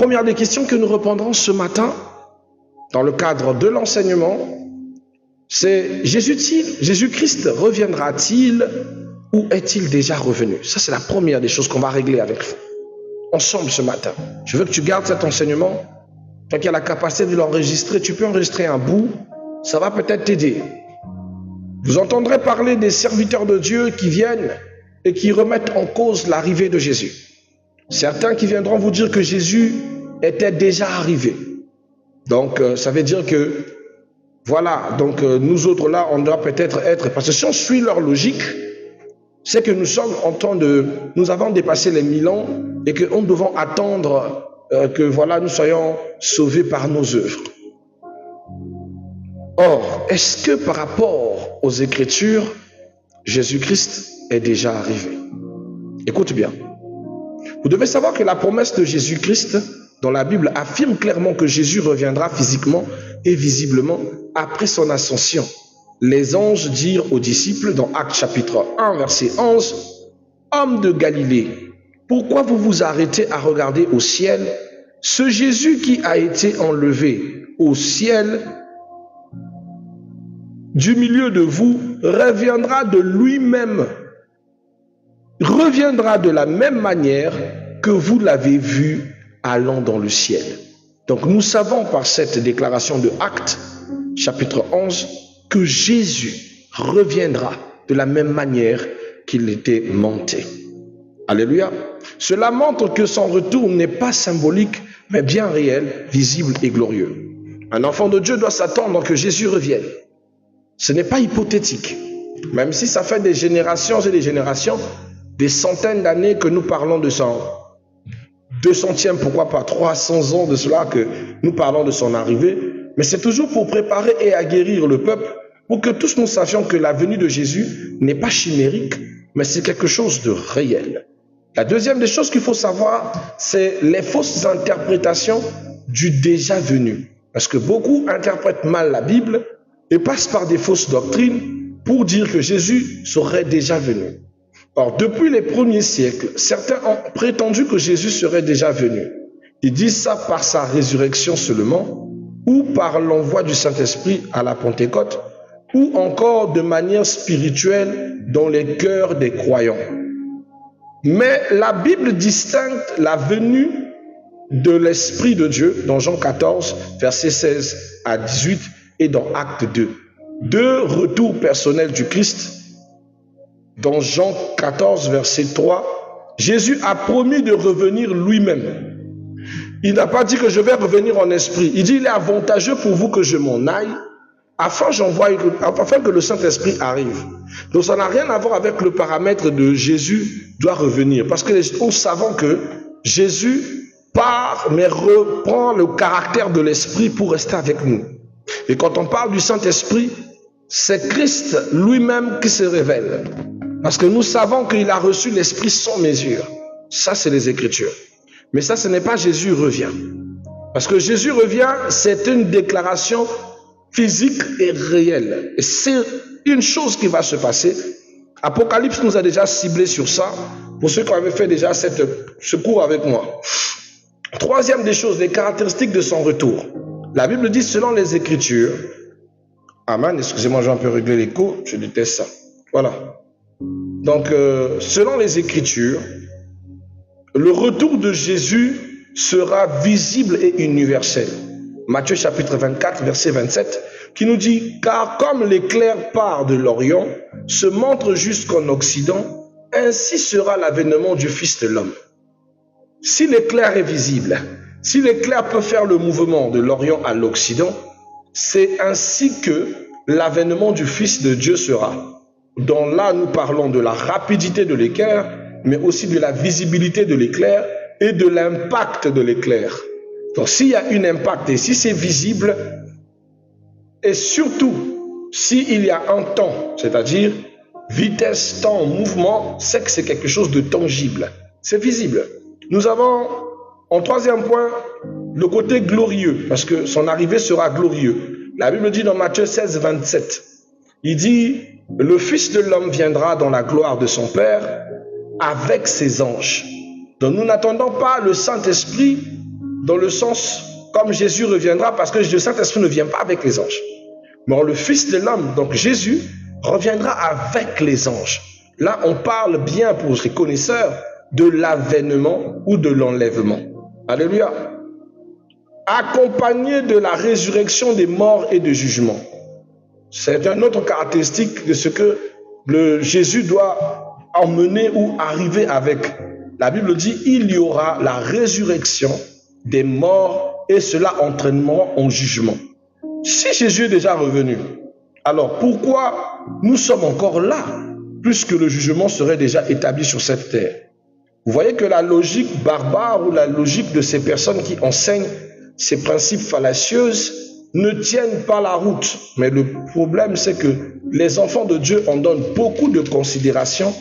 Première des questions que nous répondrons ce matin, dans le cadre de l'enseignement, c'est Jésus-Christ reviendra-t-il ou est-il déjà revenu? Ça, c'est la première des choses qu'on va régler avec vous, ensemble ce matin. Je veux que tu gardes cet enseignement. Toi qui as la capacité de l'enregistrer, tu peux enregistrer un bout, ça va peut-être t'aider. Vous entendrez parler des serviteurs de Dieu qui viennent et qui remettent en cause l'arrivée de Jésus. Certains qui viendront vous dire que Jésus était déjà arrivé. Donc, ça veut dire que, voilà, donc nous autres là, on doit peut-être être, parce que si on suit leur logique, c'est que nous sommes en temps de, nous avons dépassé les 1000 ans et que nous devons attendre que, voilà, nous soyons sauvés par nos œuvres. Or, est-ce que par rapport aux Écritures, Jésus-Christ est déjà arrivé? Écoute bien. Vous devez savoir que la promesse de Jésus-Christ dans la Bible affirme clairement que Jésus reviendra physiquement et visiblement après son ascension. Les anges dirent aux disciples dans Actes chapitre 1 verset 11, « Hommes de Galilée, pourquoi vous vous arrêtez à regarder au ciel? Ce Jésus qui a été enlevé au ciel du milieu de vous reviendra de lui-même, reviendra de la même manière que vous l'avez vu allant dans le ciel. » Donc nous savons par cette déclaration de Actes, chapitre 11, que Jésus reviendra de la même manière qu'il était monté. Alléluia. Cela montre que son retour n'est pas symbolique, mais bien réel, visible et glorieux. Un enfant de Dieu doit s'attendre que Jésus revienne. Ce n'est pas hypothétique. Même si ça fait des générations et des générations, des centaines d'années que nous parlons de son 200e, pourquoi pas 300 ans de cela que nous parlons de son arrivée, mais c'est toujours pour préparer et aguerrir le peuple, pour que tous nous sachions que la venue de Jésus n'est pas chimérique, mais c'est quelque chose de réel. La deuxième des choses qu'il faut savoir, c'est les fausses interprétations du déjà venu. Parce que beaucoup interprètent mal la Bible et passent par des fausses doctrines pour dire que Jésus serait déjà venu. Or, depuis les premiers siècles, certains ont prétendu que Jésus serait déjà venu. Ils disent ça par sa résurrection seulement, ou par l'envoi du Saint-Esprit à la Pentecôte, ou encore de manière spirituelle dans les cœurs des croyants. Mais la Bible distingue la venue de l'Esprit de Dieu dans Jean 14, versets 16 à 18 et dans Acte 2. Deux retours personnels du Christ. Dans Jean 14, verset 3, Jésus a promis de revenir lui-même. Il n'a pas dit que je vais revenir en esprit. Il dit il est avantageux pour vous que je m'en aille afin que le Saint-Esprit arrive. Donc ça n'a rien à voir avec le paramètre de Jésus doit revenir. Parce que nous savons que Jésus part mais reprend le caractère de l'Esprit pour rester avec nous. Et quand on parle du Saint-Esprit, c'est Christ lui-même qui se révèle. Parce que nous savons qu'il a reçu l'Esprit sans mesure. Ça, c'est les Écritures. Mais ça, ce n'est pas Jésus revient. Parce que Jésus revient, c'est une déclaration physique et réelle. Et c'est une chose qui va se passer. Apocalypse nous a déjà ciblé sur ça, pour ceux qui avaient fait déjà ce cours avec moi. Troisième des choses, les caractéristiques de son retour. La Bible dit, selon les Écritures, Amen, excusez-moi, j'ai un peu réglé l'écho, je déteste ça. Voilà. Donc, selon les Écritures, le retour de Jésus sera visible et universel. Matthieu chapitre 24, verset 27, qui nous dit « Car comme l'éclair part de l'Orient, se montre jusqu'en Occident, ainsi sera l'avènement du Fils de l'homme. » Si l'éclair est visible, si l'éclair peut faire le mouvement de l'Orient à l'Occident, c'est ainsi que l'avènement du Fils de Dieu sera. Dans là, nous parlons de la rapidité de l'éclair, mais aussi de la visibilité de l'éclair et de l'impact de l'éclair. Donc, s'il y a un impact et si c'est visible, et surtout, s'il y a un temps, c'est-à-dire vitesse, temps, mouvement, c'est que c'est quelque chose de tangible. C'est visible. Nous avons, en troisième point, le côté glorieux, parce que son arrivée sera glorieux. La Bible dit dans Matthieu 16, 27, il dit, le Fils de l'homme viendra dans la gloire de son Père avec ses anges. Donc nous n'attendons pas le Saint-Esprit dans le sens comme Jésus reviendra, parce que le Saint-Esprit ne vient pas avec les anges. Mais le Fils de l'homme, donc Jésus, reviendra avec les anges. Là, on parle bien pour les connaisseurs de l'avènement ou de l'enlèvement. Alléluia. Accompagné de la résurrection des morts et de jugement. C'est une autre caractéristique de ce que Jésus doit emmener ou arriver avec. La Bible dit, il y aura la résurrection des morts et cela entraînera en jugement. Si Jésus est déjà revenu, alors pourquoi nous sommes encore là, puisque le jugement serait déjà établi sur cette terre? Vous voyez que la logique barbare ou la logique de ces personnes qui enseignent ces principes fallacieux ne tiennent pas la route. Mais le problème, c'est que les enfants de Dieu en donnent beaucoup de considération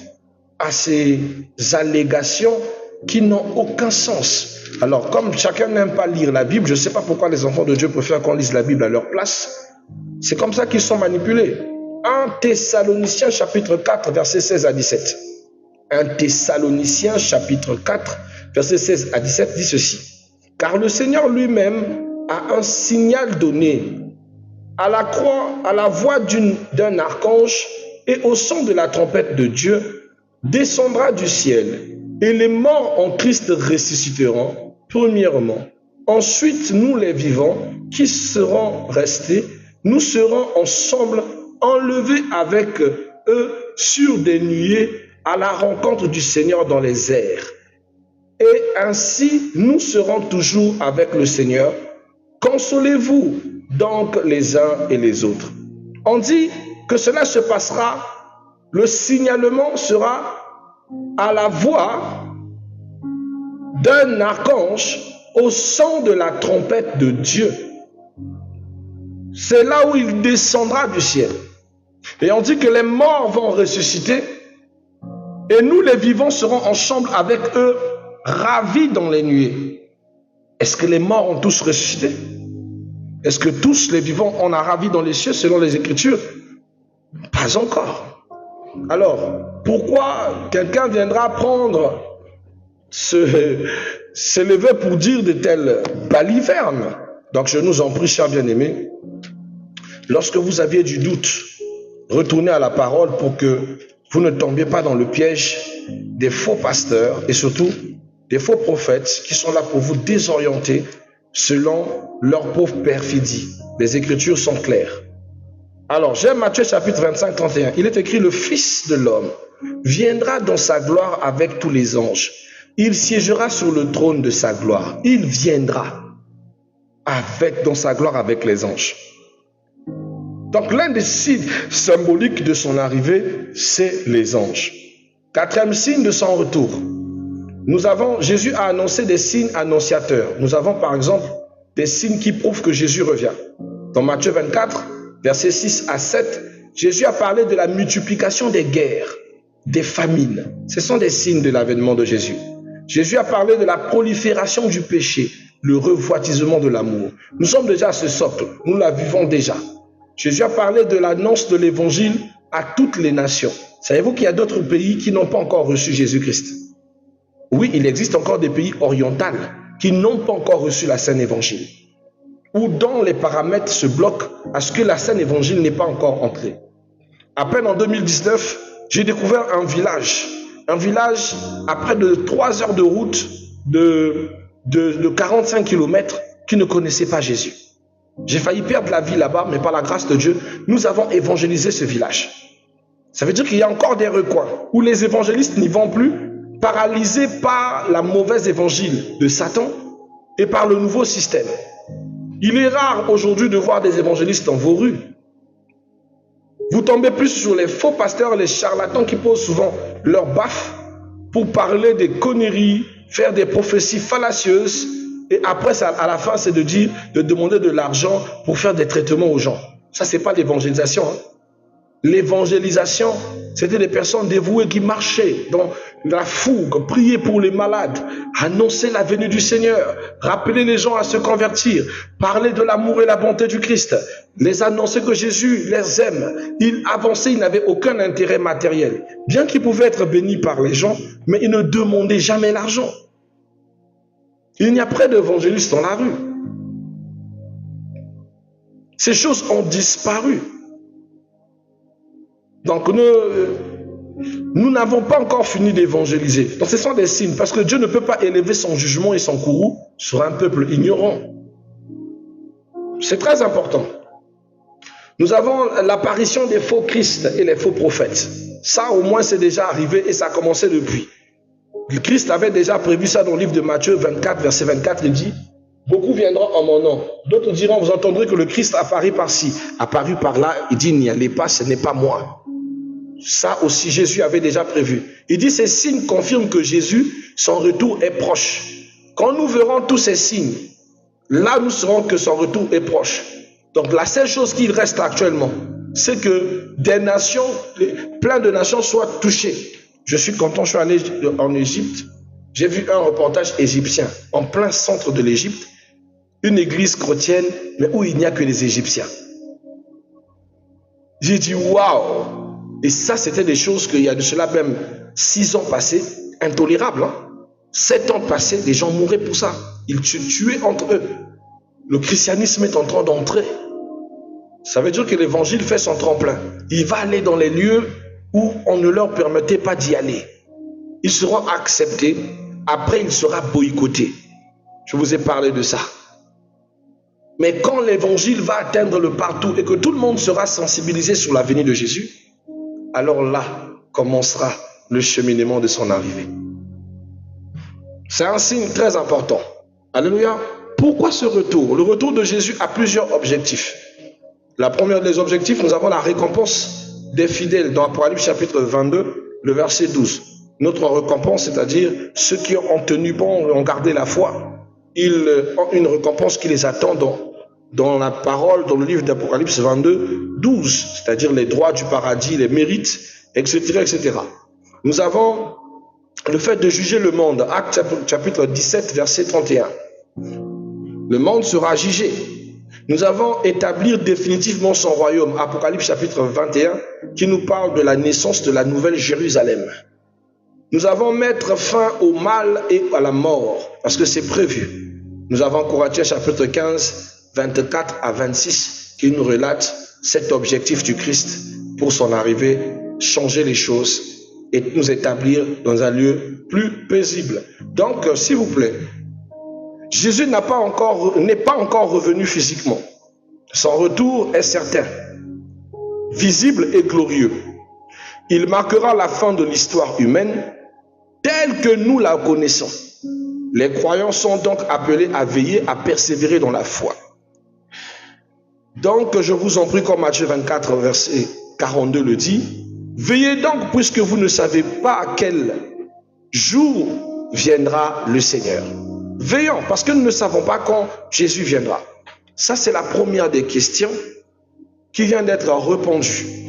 à ces allégations qui n'ont aucun sens. Alors, comme chacun n'aime pas lire la Bible, je ne sais pas pourquoi les enfants de Dieu préfèrent qu'on lise la Bible à leur place. C'est comme ça qu'ils sont manipulés. 1 Thessaloniciens chapitre 4, versets 16 à 17. 1 Thessaloniciens chapitre 4, versets 16 à 17 dit ceci. Car le Seigneur lui-même a un signal donné à la croix, à la voix d'un archange et au son de la trompette de Dieu, descendra du ciel et les morts en Christ ressusciteront, premièrement. Ensuite, nous les vivants qui serons restés, nous serons ensemble enlevés avec eux sur des nuées à la rencontre du Seigneur dans les airs. Et ainsi, nous serons toujours avec le Seigneur. Consolez-vous donc les uns et les autres. On dit que cela se passera, le signalement sera à la voix d'un archange au son de la trompette de Dieu. C'est là où il descendra du ciel. Et on dit que les morts vont ressusciter et nous les vivants serons ensemble avec eux, ravis dans les nuées. Est-ce que les morts ont tous ressuscité? Est-ce que tous les vivants on a ravi dans les cieux selon les Écritures? Pas encore. Alors, pourquoi quelqu'un viendra prendre s'élever pour dire de telles balivernes? Donc je nous en prie, chers bien-aimés, lorsque vous aviez du doute, retournez à la parole pour que vous ne tombiez pas dans le piège des faux pasteurs et surtout des faux prophètes qui sont là pour vous désorienter selon leur pauvre perfidie. Les Écritures sont claires. Alors, j'aime Matthieu chapitre 25, 31. Il est écrit, le Fils de l'homme viendra dans sa gloire avec tous les anges. Il siégera sur le trône de sa gloire. Il viendra dans sa gloire avec les anges. Donc, l'un des signes symboliques de son arrivée, c'est les anges. Quatrième signe de son retour. Jésus a annoncé des signes annonciateurs. Nous avons par exemple des signes qui prouvent que Jésus revient. Dans Matthieu 24, versets 6 à 7, Jésus a parlé de la multiplication des guerres, des famines. Ce sont des signes de l'avènement de Jésus. Jésus a parlé de la prolifération du péché, le revoitisement de l'amour. Nous sommes déjà à ce socle, nous la vivons déjà. Jésus a parlé de l'annonce de l'évangile à toutes les nations. Savez-vous qu'il y a d'autres pays qui n'ont pas encore reçu Jésus-Christ? Oui, il existe encore des pays orientaux qui n'ont pas encore reçu la Sainte Évangile, ou dont les paramètres se bloquent à ce que la Sainte Évangile n'est pas encore entrée. À peine en 2019, j'ai découvert un village à près de 3 heures de route de 45 km qui ne connaissait pas Jésus. J'ai failli perdre la vie là-bas, mais par la grâce de Dieu, nous avons évangélisé ce village. Ça veut dire qu'il y a encore des recoins où les évangélistes n'y vont plus, paralysés par la mauvaise évangile de Satan et par le nouveau système. Il est rare aujourd'hui de voir des évangélistes dans vos rues. Vous tombez plus sur les faux pasteurs, les charlatans qui posent souvent leur baffe pour parler des conneries, faire des prophéties fallacieuses et après, à la fin, c'est de demander de l'argent pour faire des traitements aux gens. Ça, c'est pas l'évangélisation. L'évangélisation, c'était des personnes dévouées qui marchaient dans la fougue, prier pour les malades, annoncer la venue du Seigneur, rappeler les gens à se convertir, parler de l'amour et la bonté du Christ, les annoncer que Jésus les aime. Ils avançaient, ils n'avaient aucun intérêt matériel. Bien qu'ils pouvaient être bénis par les gens, mais ils ne demandaient jamais l'argent. Il n'y a plus d'évangélistes dans la rue. Ces choses ont disparu. Donc nous n'avons pas encore fini d'évangéliser. Donc ce sont des signes, parce que Dieu ne peut pas élever son jugement et son courroux sur un peuple ignorant. C'est très important. Nous avons l'apparition des faux Christ et les faux prophètes. Ça au moins c'est déjà arrivé et ça a commencé depuis. Le Christ avait déjà prévu ça dans le livre de Matthieu 24, verset 24, il dit: beaucoup viendront en mon nom. D'autres diront: vous entendrez que le Christ apparu par-ci, apparu par-là. Il dit: n'y allez pas, ce n'est pas moi. Ça aussi, Jésus avait déjà prévu. Il dit: ces signes confirment que Jésus, son retour est proche. Quand nous verrons tous ces signes, là nous saurons que son retour est proche. Donc la seule chose qu'il reste actuellement, c'est que des nations, plein de nations soient touchées. Je suis content, je suis allé en Égypte. J'ai vu un reportage égyptien, en plein centre de l'Égypte, une église chrétienne, mais où il n'y a que les Égyptiens. J'ai dit: waouh! Et ça, c'était des choses qu'il y a de cela même 6 ans passés, intolérables. 7 ans passés, les gens mouraient pour ça. Ils se tuaient entre eux. Le christianisme est en train d'entrer. Ça veut dire que l'évangile fait son tremplin. Il va aller dans les lieux où on ne leur permettait pas d'y aller. Ils seront acceptés. Après, il sera boycotté. Je vous ai parlé de ça. Mais quand l'évangile va atteindre le partout et que tout le monde sera sensibilisé sur la venue de Jésus, alors là commencera le cheminement de son arrivée. C'est un signe très important. Alléluia. Pourquoi ce retour? Le retour de Jésus a plusieurs objectifs. La première des objectifs, nous avons la récompense des fidèles dans Apocalypse chapitre 22, le verset 12. Notre récompense, c'est-à-dire ceux qui ont tenu bon, ont gardé la foi, ils ont une récompense qui les attend dans la parole, dans le livre d'Apocalypse 22, 12, c'est-à-dire les droits du paradis, les mérites, etc., etc. Nous avons le fait de juger le monde, Actes chapitre 17, verset 31. Le monde sera jugé. Nous avons établir définitivement son royaume, Apocalypse chapitre 21, qui nous parle de la naissance de la nouvelle Jérusalem. Nous avons mettre fin au mal et à la mort, parce que c'est prévu. Nous avons Corinthiens chapitre 15, 24 à 26, qui nous relate cet objectif du Christ pour son arrivée, changer les choses et nous établir dans un lieu plus paisible. Donc, s'il vous plaît, Jésus n'est pas encore revenu physiquement. Son retour est certain, visible et glorieux. Il marquera la fin de l'histoire humaine telle que nous la connaissons. Les croyants sont donc appelés à veiller, à persévérer dans la foi. Donc, je vous en prie, comme Matthieu 24, verset 42 le dit, veillez donc, puisque vous ne savez pas à quel jour viendra le Seigneur. Veillons, parce que nous ne savons pas quand Jésus viendra. Ça, c'est la première des questions qui vient d'être répondue.